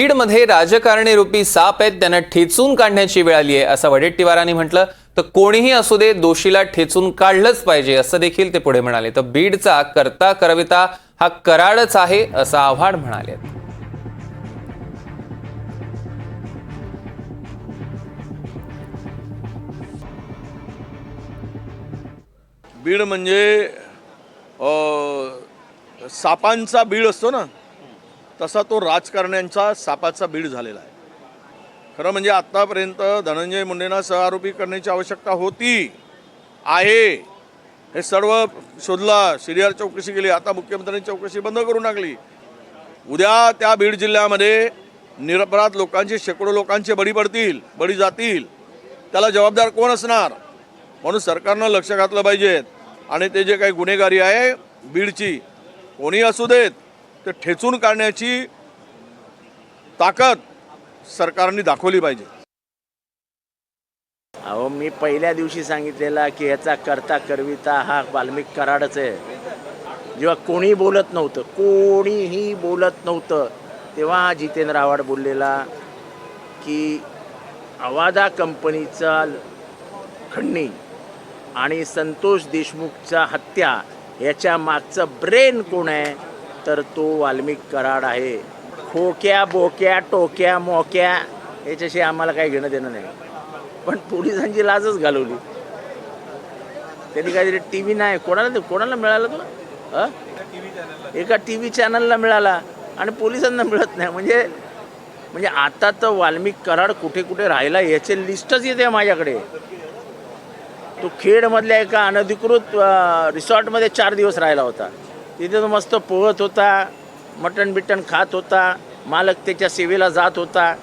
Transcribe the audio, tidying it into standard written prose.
बीडमध्ये राजकारणी रूपी साप आहेत, त्यांना ठेचून काढण्याची वेळ आली आहे असं वडेट्टीवारांनी म्हटलं. तर कोणीही असू दे, दोषीला ठेचून काढलंच पाहिजे असं देखील ते पुढे म्हणाले. तर बीडचा करता करविता हा कराडच आहे असं आव्हाड म्हणाले. बीड म्हणजे सापांचा बीड असतो ना, तसा तो राजकारण्यांचा सापाचा बीड झालेला आहे. खरं म्हणजे आत्तापर्यंत धनंजय मुंडेंना सहआरोपी करण्याची आवश्यकता होती आहे. हे सर्व शोधला, सीडीआर चौकशी केली, आता मुख्यमंत्र्यांनी चौकशी बंद करून टाकली. उद्या त्या बीड जिल्ह्यामध्ये निरपराध लोकांचे, शेकडो लोकांचे बळी जातील. त्याला जबाबदार कोण असणार? म्हणून सरकारनं लक्ष घातलं पाहिजे आणि ते जे काही गुन्हेगारी आहे बीडची, कोणी असू देत, ते ठेचून काढण्याची ताकद सरकारने दाखवली पाहिजे. अहो, मी पहिल्या दिवशी सांगितलेला की याचा करता करविता हा वाल्मिक कराडच आहे. जेव्हा कोणीही बोलत नव्हतं तेव्हा जितेंद्र आव्हाड बोललेला की अवादा कंपनीचा खंडणी आणि संतोष देशमुखचा हत्या याच्या मागचं ब्रेन कोण आहे? तर तो वाल्मिक कराड आहे. खोक्या बोक्या टोक्या मोक्या याच्याशी आम्हाला काही घेणं देणं नाही, पण पोलिसांची लाजच घालवली. त्यांनी काहीतरी टी व्ही नाही, कोणाला मिळाला तो? एका टी व्ही चॅनलला मिळाला आणि पोलिसांना मिळत नाही. म्हणजे आता तर वाल्मिक कराड कुठे कुठे राहिला याचे लिस्टच येते माझ्याकडे. तो खेडमधल्या एका अनधिकृत रिसॉर्टमध्ये 4 दिवस राहिला होता. तिथे तो मस्त पोहत होता, मटण बिटण खात होता, मालक त्याच्या सेवेला जात होता.